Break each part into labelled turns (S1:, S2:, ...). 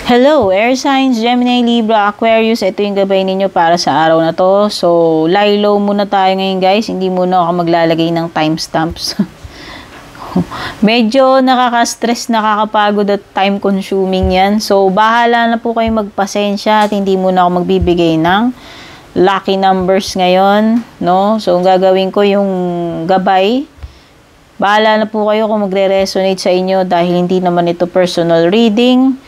S1: Hello, Air Signs, Gemini, Libra, Aquarius. Ito yung gabay ninyo para sa araw na to. So, lie low muna tayo ngayon guys. Hindi muna ako maglalagay ng timestamps. Medyo nakaka-stress, nakakapagod at time consuming yan. So, bahala na po kayo magpasensya at hindi muna ako magbibigay ng lucky numbers ngayon. No? So, ang gagawin ko yung gabay. Bahala na po kayo kung magre-resonate sa inyo dahil hindi naman ito personal reading.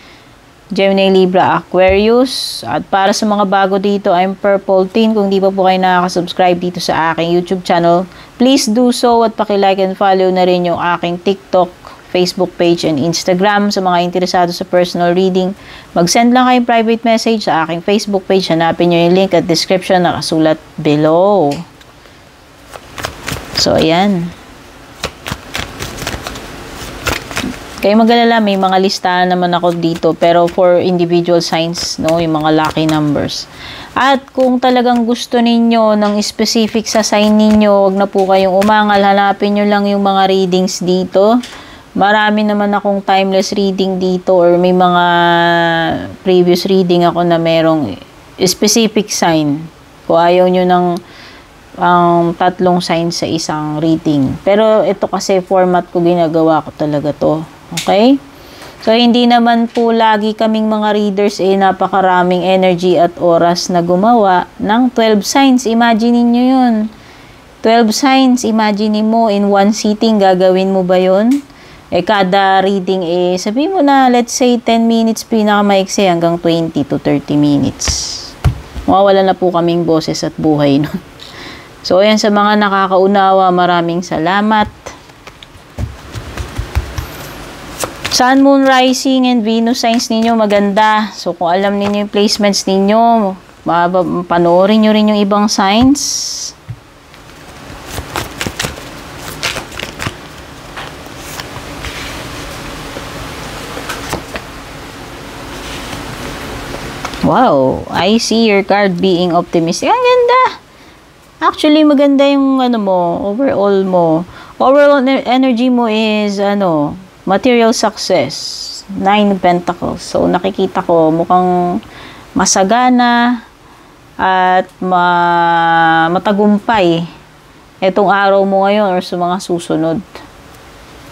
S1: Gemini, Libra, Aquarius. At para sa mga bago dito, I'm Purple Teen. Kung di pa po kayo nakaka-subscribe dito sa aking YouTube channel, please do so at paki-like and follow na rin yung aking TikTok, Facebook page, and Instagram. Sa mga interesado sa personal reading, mag-send lang kayong private message sa aking Facebook page. Hanapin nyo yung link at description nakasulat below. So, ayan. Kayo mag-alala, may mga listahan naman ako dito pero for individual signs, no, yung mga lucky numbers. At kung talagang gusto ninyo ng specific sa sign ninyo, wag na po kayong umangal, hanapin nyo lang yung mga readings dito. Marami naman akong timeless reading dito or may mga previous reading ako na merong specific sign. Kung ayaw nyo ng tatlong signs sa isang reading. Pero ito kasi format ko, ginagawa ko talaga to. Okay? So, hindi naman po lagi kaming mga readers napakaraming energy at oras na gumawa ng 12 signs. Imagine niyo yun. 12 signs, imagine mo in one sitting, gagawin mo ba yun? Kada reading sabihin mo na, let's say 10 minutes pinakamaiksi hanggang 20 to 30 minutes. Mawawala na po kaming boses at buhay nun. So, ayan, sa mga nakakaunawa, maraming salamat. Sun, Moon, Rising, and Venus signs ninyo maganda. So, kung alam ninyo yung placements ninyo, panoorin nyo rin yung ibang signs. Wow, I see your card being optimistic. Ang ganda! Actually, maganda yung overall mo. Overall energy mo is, material success, 9 Pentacles. So, nakikita ko mukhang masagana at matagumpay itong araw mo ngayon or sa mga susunod.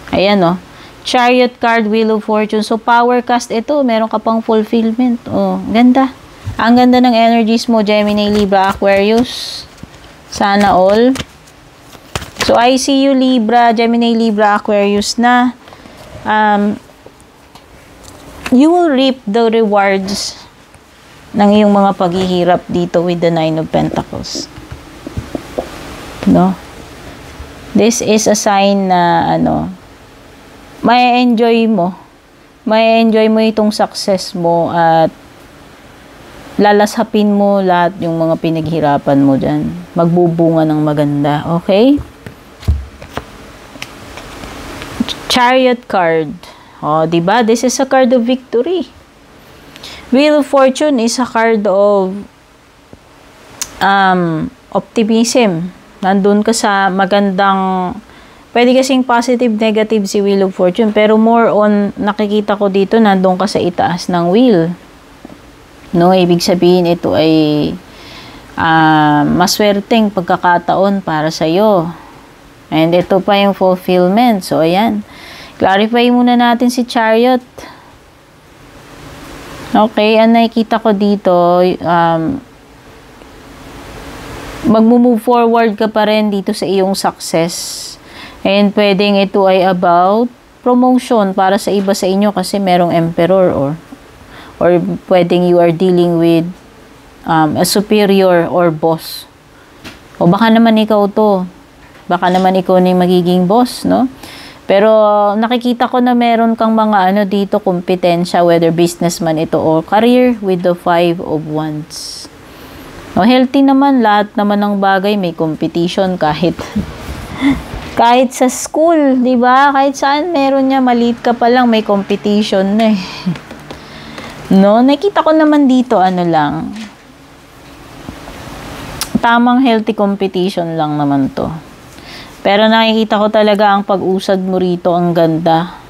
S1: Ayan, Chariot card, Wheel of Fortune. So, power cast ito. Meron ka pang fulfillment. Ganda. Ang ganda ng energies mo, Gemini, Libra, Aquarius. Sana all. So, I see you, Libra, Gemini, Libra, Aquarius na. You will reap the rewards ng iyong mga paghihirap dito with the 9 of Pentacles. No? This is a sign na, may enjoy mo. May enjoy mo itong success mo at lalasapin mo lahat yung mga pinaghirapan mo dyan. Magbubunga ng maganda. Okay? Chariot card. Diba? This is a card of victory. Wheel of Fortune is a card of optimism. Nandun ka sa magandang, pwede kasing positive, negative si Wheel of Fortune, pero more on, nakikita ko dito, nandun ka sa itaas ng wheel. No? Ibig sabihin, ito ay maswerteng pagkakataon para sa'yo. And ito pa yung fulfillment. So, ayan. Clarify muna natin si Chariot. Okay, ang nakikita ko dito, mag-move forward ka pa rin dito sa iyong success. And pwedeng ito ay about promotion para sa iba sa inyo kasi merong emperor or pwedeng you are dealing with a superior or boss. O baka naman ikaw to. Baka naman ikaw na yung magiging boss, no? Pero nakikita ko na meron kang mga dito, kompetensya, whether businessman ito or career with the 5 of Wands. No, healthy naman, lahat naman ng bagay may competition kahit sa school, 'di ba? Kahit saan meron niya, maliit ka pa lang may competition na eh. No, nakita ko naman dito lang. Tamang healthy competition lang naman 'to. Pero nakikita ko talaga ang pag-usad mo rito, ang ganda.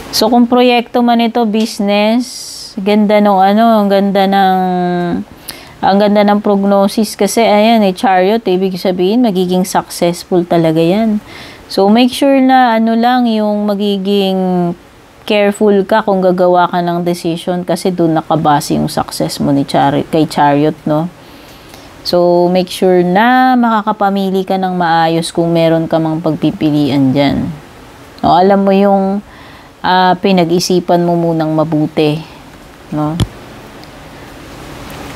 S1: So, kung proyekto man ito, business, ganda ng ano, ang ganda ng prognosis kasi, ayan, Chariot, ibig sabihin, magiging successful talaga yan. So, make sure na, ano lang, yung magiging careful ka kung gagawa ka ng decision kasi doon nakabase yung success mo kay Chariot, no? So, make sure na makakapamili ka ng maayos kung meron ka mang pagpipilian dyan. O, alam mo yung pinag-isipan mo munang mabuti, no?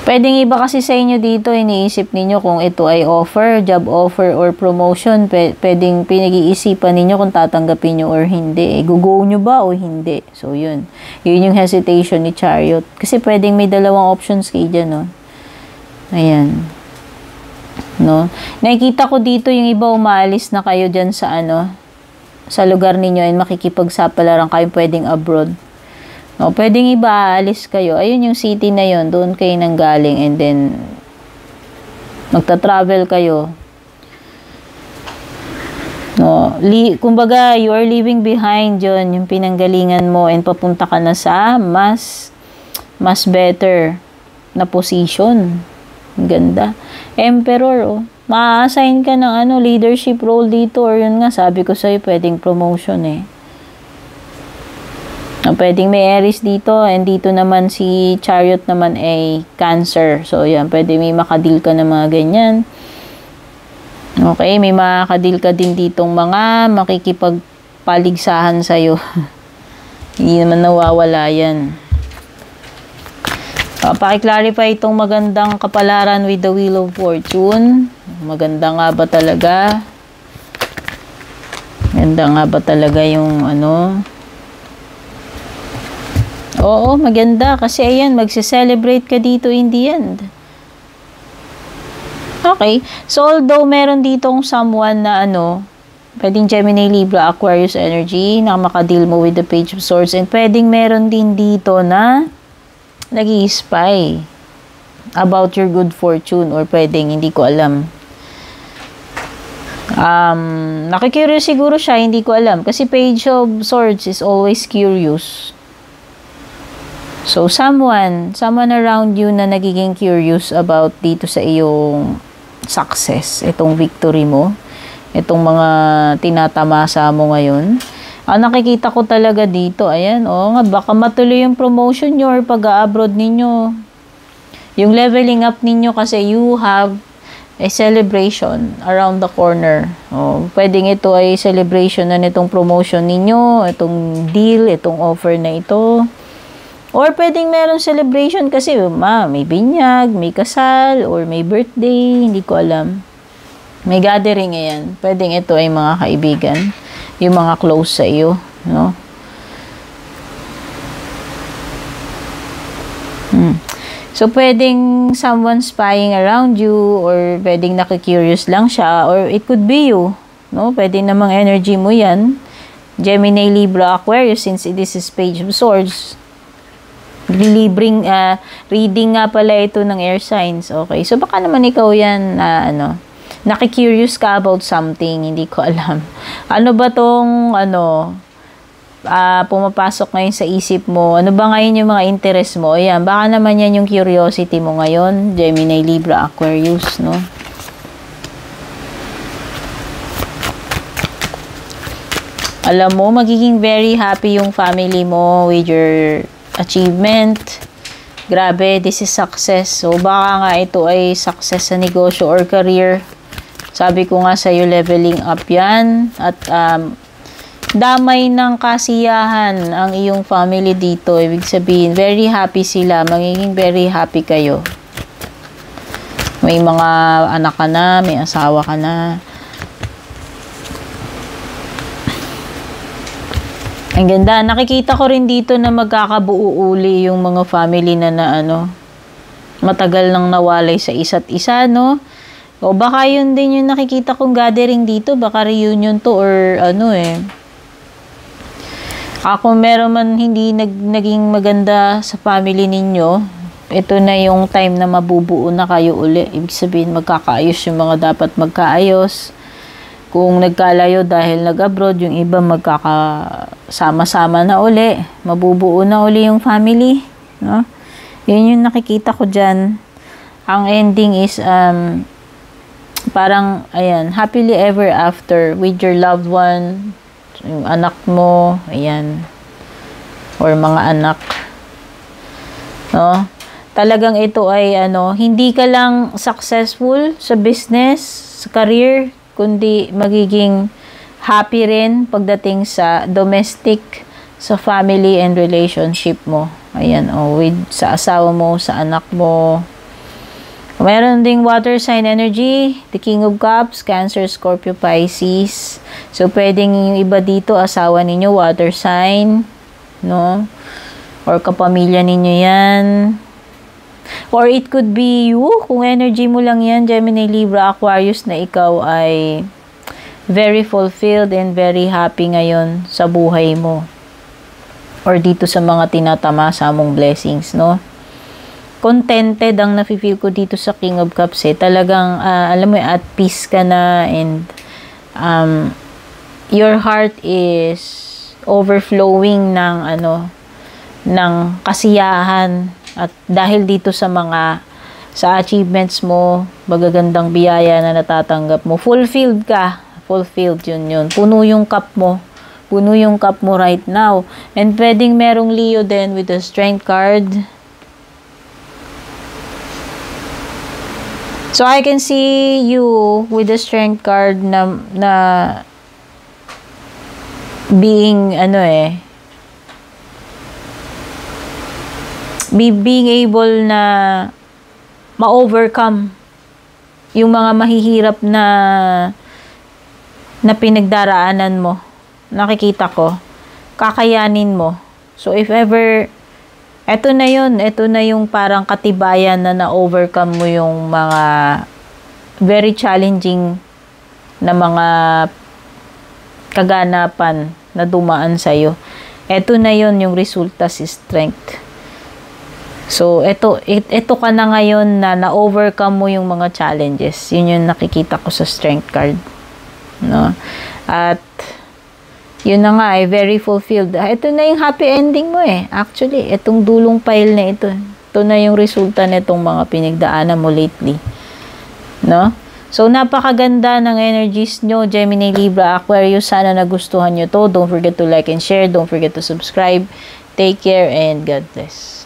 S1: Pwedeng iba kasi sa inyo dito, iniisip ninyo kung ito ay offer, job offer, or promotion. Pwedeng pinag-iisipan ninyo kung tatanggapin nyo or hindi. Go nyo ba o hindi? So, yun. Yun yung hesitation ni Chariot. Kasi pwedeng may dalawang options kayo dyan, no? Ayan. No? Nakikita ko dito yung iba umaalis na kayo dyan sa sa lugar ninyo and makikipagsapalaran kayo pwedeng abroad. No, pwedeng iba, alis kayo. Ayun yung city na yun. Doon kayo nanggaling and then magta-travel kayo. No, kumbaga, you are leaving behind yun, yung pinanggalingan mo and papunta ka na sa mas better na position. Ganda. Emperor, oh. Ma-assign ka ng leadership role dito or yun nga, sabi ko sa'yo, pwedeng promotion eh. Pwedeng may Aries dito and dito naman si Chariot naman ay Cancer. So, yan. Pwede may makadil ka ng mga ganyan. Okay, may makadil ka din ditong mga makikipagpaligsahan sa'yo. Hindi naman nawawala yan. Paki-clarify itong magandang kapalaran with the Wheel of Fortune. Maganda nga ba talaga? Maganda nga ba talaga yung Oo, maganda. Kasi ayan, magse-celebrate ka dito in the end. Okay. So, although meron ditong someone na pwedeng Gemini, Libra, Aquarius energy na makadeal mo with the Page of Swords. And pwedeng meron din dito na nag-i-spy about your good fortune or pwedeng, hindi ko alam. Nakikurious siguro siya, hindi ko alam. Kasi Page of Swords is always curious. So, someone around you na nagiging curious about dito sa iyong success, itong victory mo, itong mga tinatamasa mo ngayon. Nakikita ko talaga dito, ayan, nga, baka matuloy yung promotion nyo or pag-abroad ninyo. Yung leveling up ninyo kasi you have a celebration around the corner. Pwedeng ito ay celebration na nitong promotion ninyo, itong deal, itong offer na ito. Or pwedeng meron celebration kasi may binyag, may kasal, or may birthday, hindi ko alam. May gathering yan. Pwedeng ito ay mga kaibigan, yung mga close sa iyo, no? So, pwedeng someone spying around you, or pwedeng nakikurious lang siya, or it could be you, no? Pwedeng namang energy mo yan. Gemini, Libra, Aquarius, since this is Page of Swords. Reading nga pala ito ng air signs. Okay. So, baka naman ikaw yan na nakikurious ka about something. Hindi ko alam. Ano ba tong pumapasok ngayon sa isip mo? Ano ba ngayon yung mga interest mo? Ayan. Baka naman yan yung curiosity mo ngayon. Gemini, Libra, Aquarius, no? Alam mo, magiging very happy yung family mo with your achievement. Grabe, this is success. So, baka nga ito ay success sa negosyo or career. Sabi ko nga sa'yo, leveling up yan. At damay ng kasiyahan ang iyong family dito. Ibig sabihin, very happy sila. Magiging very happy kayo. May mga anak ka na, may asawa ka na. Ang ganda. Nakikita ko rin dito na magkakabuo uli yung mga family na matagal nang nawalay sa isa't isa, no? O baka yun din yung nakikita kong gathering dito. Baka reunion to or Kung meron man hindi naging maganda sa family ninyo, ito na yung time na mabubuo na kayo uli. Ibig sabihin, magkakaayos yung mga dapat magkaayos. Kung nagkalayo dahil nag-abroad, yung iba magkakasama-sama na uli. Mabubuo na uli yung family. No? Yun yung nakikita ko dyan. Ang ending is, parang, ayan, happily ever after with your loved one, yung anak mo, ayan, or mga anak. No? Talagang ito ay, hindi ka lang successful sa business, sa career, kundi magiging happy rin pagdating sa domestic, sa family and relationship mo. Ayan, sa asawa mo, sa anak mo. Meron ding water sign energy, the King of Cups, Cancer, Scorpio, Pisces. So, pwedeng yung iba dito, asawa ninyo, water sign, no? Or kapamilya ninyo yan. Or it could be you, kung energy mo lang yan, Gemini, Libra, Aquarius, na ikaw ay very fulfilled and very happy ngayon sa buhay mo. Or dito sa mga tinatamasa mong blessings, no? Contented ang nafe-feel ko dito sa King of Cups, eh. Talagang, alam mo, at peace ka na, and your heart is overflowing ng kasiyahan. At dahil dito sa achievements mo, magagandang biyaya na natatanggap mo, fulfilled ka. Fulfilled, yun. Puno yung cup mo. Puno yung cup mo right now. And pwedeng merong Leo din with the Strength card. So, I can see you with the Strength card na being, being able na ma-overcome yung mga mahihirap na pinagdaraanan mo. Nakikita ko. Kakayanin mo. So, if ever, eto na yun. Eto na yung parang katibayan na na-overcome mo yung mga very challenging na mga kaganapan na dumaan sa'yo. Eto na yun yung resulta, si Strength. So, ito ka na ngayon na na-overcome mo yung mga challenges. Yun yung nakikita ko sa Strength card. No? At, yun na nga, very fulfilled. Ito na yung happy ending mo eh. Actually, itong dulong pile na ito. Ito na yung resulta nitong mga pinagdaanan mo lately. No? So, napakaganda ng energies nyo, Gemini, Libra, Aquarius. Sana nagustuhan nyo to. Don't forget to like and share. Don't forget to subscribe. Take care and God bless.